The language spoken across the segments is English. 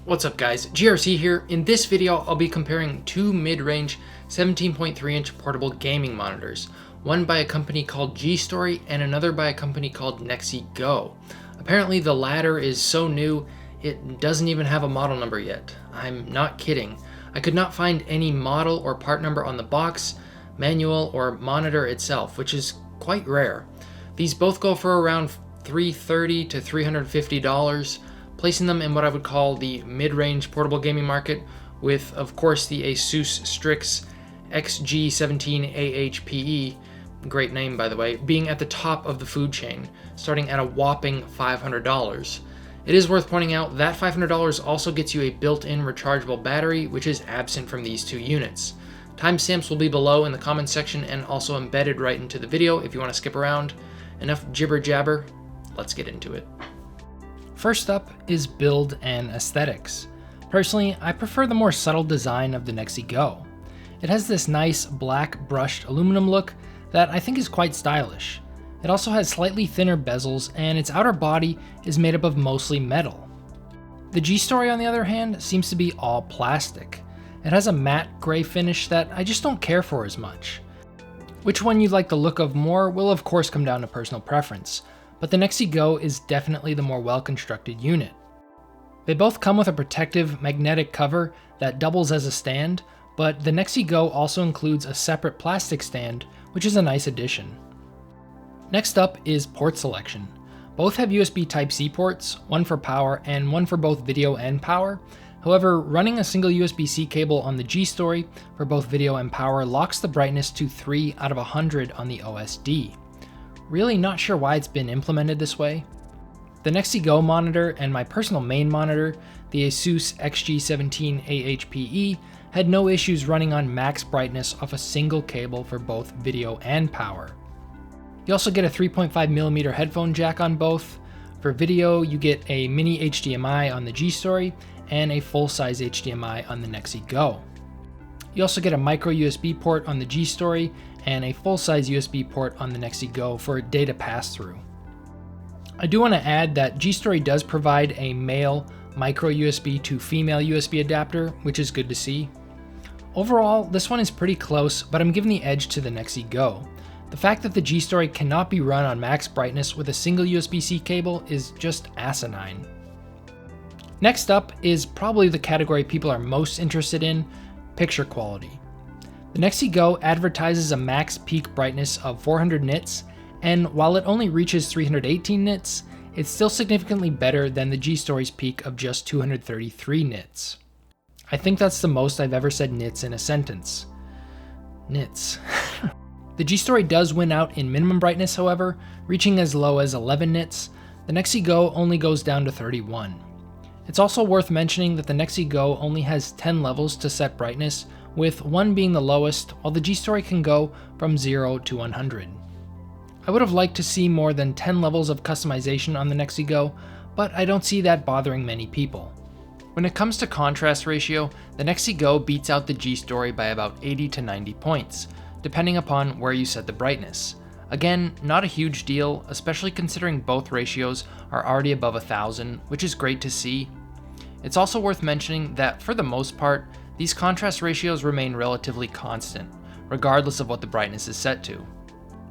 What's up guys, GRC here. In this video I'll be comparing two mid-range 17.3 inch portable gaming monitors, one by a company called G-Story and another by a company called NexiGo. Apparently the latter is so new it doesn't even have a model number yet. I'm not kidding. I could not find any model or part number on the box, manual, or monitor itself, which is quite rare. These both go for around $330 to $350. Placing them in what I would call the mid-range portable gaming market, with of course the Asus Strix XG17 great name by the way, being at the top of the food chain, starting at a whopping $500. It is worth pointing out that $500 also gets you a built-in rechargeable battery, which is absent from these two units. Timestamps will be below in the comments section and also embedded right into the video if you want to skip around. Enough jibber jabber, let's get into it. First up is build and aesthetics. Personally, I prefer the more subtle design of the NexiGo. It has this nice black brushed aluminum look that I think is quite stylish. It also has slightly thinner bezels and its outer body is made up of mostly metal. The G-Story on the other hand seems to be all plastic. It has a matte gray finish that I just don't care for as much. Which one you like the look of more will of course come down to personal preference, but the NexiGo is definitely the more well-constructed unit. They both come with a protective magnetic cover that doubles as a stand, but the NexiGo also includes a separate plastic stand, which is a nice addition. Next up is port selection. Both have USB Type-C ports, one for power and one for both video and power. However, running a single USB-C cable on the G-Story for both video and power locks the brightness to 3 out of 100 on the OSD. Really not sure why it's been implemented this way. The NexiGo monitor and my personal main monitor, the Asus XG17 had no issues running on max brightness off a single cable for both video and power. You also get a 3.5mm headphone jack on both. For video, you get a mini HDMI on the G-Story and a full-size HDMI on the NexiGo. You also get a micro USB port on the G-Story and a full-size USB port on the NexiGo for data pass-through. I do want to add that G-Story does provide a male micro USB to female USB adapter, which is good to see. Overall, this one is pretty close, but I'm giving the edge to the NexiGo. The fact that the G-Story cannot be run on max brightness with a single USB-C cable is just asinine. Next up is probably the category people are most interested in, picture quality. The NexiGo advertises a max peak brightness of 400 nits, and while it only reaches 318 nits, it's still significantly better than the G-Story's peak of just 233 nits. I think that's the most I've ever said nits in a sentence. Nits. The G-Story does win out in minimum brightness, however, reaching as low as 11 nits. The NexiGo only goes down to 31. It's also worth mentioning that the NexiGo only has 10 levels to set brightness, with 1 being the lowest, while the G-Story can go from 0 to 100. I would have liked to see more than 10 levels of customization on the NexiGo, but I don't see that bothering many people. When it comes to contrast ratio, the NexiGo beats out the G-Story by about 80 to 90 points, depending upon where you set the brightness. Again, not a huge deal, especially considering both ratios are already above 1000, which is great to see. It's also worth mentioning that for the most part, these contrast ratios remain relatively constant, regardless of what the brightness is set to.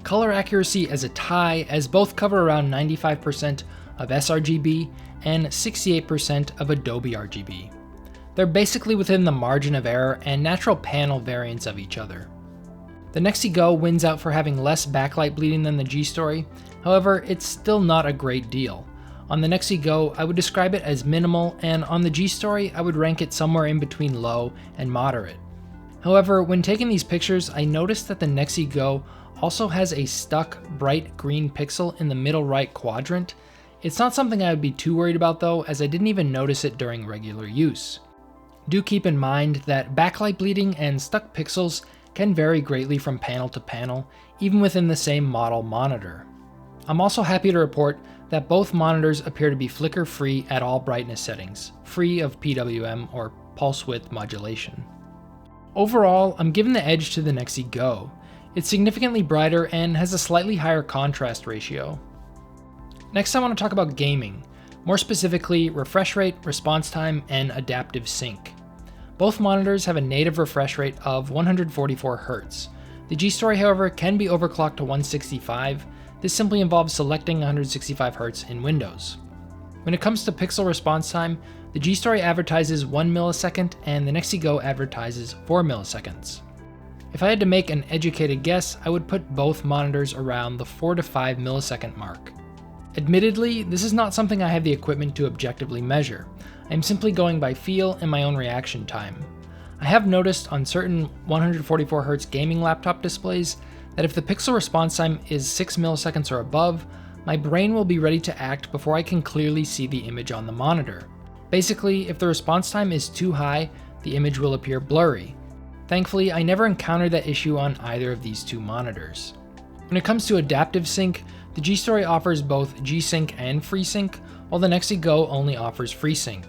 Color accuracy is a tie, as both cover around 95% of sRGB and 68% of Adobe RGB. They're basically within the margin of error and natural panel variants of each other. The NexiGo wins out for having less backlight bleeding than the G-Story, however, it's still not a great deal. On the NexiGo, I would describe it as minimal, and on the G-Story, I would rank it somewhere in between low and moderate. However, when taking these pictures, I noticed that the NexiGo also has a stuck bright green pixel in the middle right quadrant. It's not something I would be too worried about though, as I didn't even notice it during regular use. Do keep in mind that backlight bleeding and stuck pixels can vary greatly from panel to panel, even within the same model monitor. I'm also happy to report that both monitors appear to be flicker-free at all brightness settings, free of PWM or pulse width modulation. Overall, I'm giving the edge to the NexiGo. It's significantly brighter and has a slightly higher contrast ratio. Next I want to talk about gaming. more specifically refresh rate, response time, and adaptive sync. Both monitors have a native refresh rate of 144 Hz. The G-Story, however, can be overclocked to 165. This simply involves selecting 165 Hz in Windows. When it comes to pixel response time, the G-Story advertises 1 millisecond and the NexiGo advertises 4 milliseconds. If I had to make an educated guess, I would put both monitors around the 4 to 5 millisecond mark. Admittedly, this is not something I have the equipment to objectively measure. I am simply going by feel and my own reaction time. I have noticed on certain 144 Hz gaming laptop displays that if the pixel response time is 6 milliseconds or above, my brain will be ready to act before I can clearly see the image on the monitor. Basically, if the response time is too high, the image will appear blurry. Thankfully, I never encountered that issue on either of these two monitors. When it comes to adaptive sync, the G-Story offers both G-Sync and FreeSync, while the NexiGo only offers FreeSync.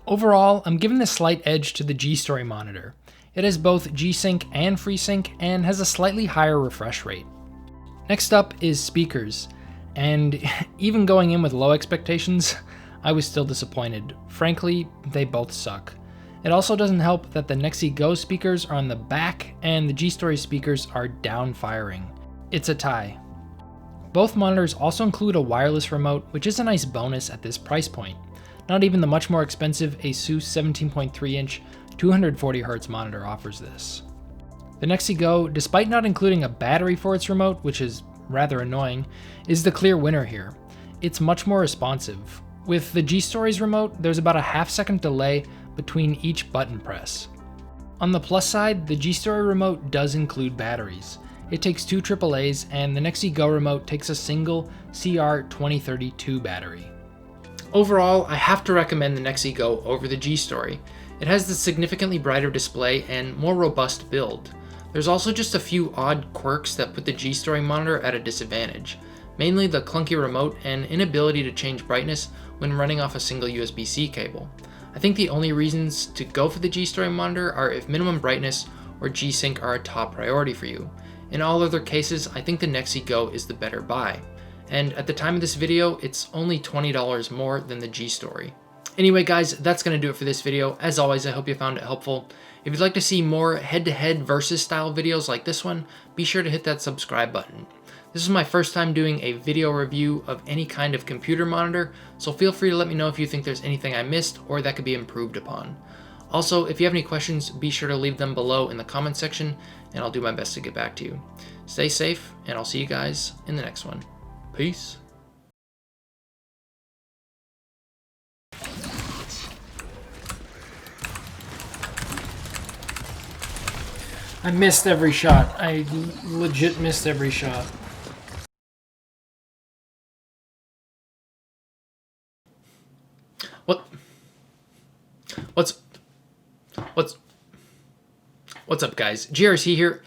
Overall, I'm giving the slight edge to the G-Story monitor. It has both G-Sync and FreeSync and has a slightly higher refresh rate. Next up is speakers, and even going in with low expectations, I was still disappointed. Frankly, they both suck. It also doesn't help that the NexiGo speakers are on the back and the G-Story speakers are down firing. It's a tie. Both monitors also include a wireless remote, which is a nice bonus at this price point. Not even the much more expensive Asus 17.3 inch 240 Hz monitor offers this. The NexiGo, despite not including a battery for its remote, which is rather annoying, is the clear winner here. It's much more responsive. With the G-Story's remote, there's about a half-second delay between each button press. On the plus side, the G-Story remote does include batteries. It takes two AAAs, and the NexiGo remote takes a single CR2032 battery. Overall, I have to recommend the NexiGo over the G-Story. It has the significantly brighter display and more robust build. There's also just a few odd quirks that put the G-Story monitor at a disadvantage, mainly the clunky remote and inability to change brightness when running off a single USB-C cable. I think the only reasons to go for the G-Story monitor are if minimum brightness or G-Sync are a top priority for you. In all other cases, I think the NexiGo is the better buy. And at the time of this video, it's only $20 more than the G-Story. Anyway guys, that's going to do it for this video. As always, I hope you found it helpful. If you'd like to see more head-to-head versus style videos like this one, be sure to hit that subscribe button. This is my first time doing a video review of any kind of computer monitor, so feel free to let me know if you think there's anything I missed or that could be improved upon. Also, if you have any questions, be sure to leave them below in the comment section, and I'll do my best to get back to you. Stay safe, and I'll see you guys in the next one. Peace. I missed every shot. I legit missed every shot. What's up, guys? GRC here,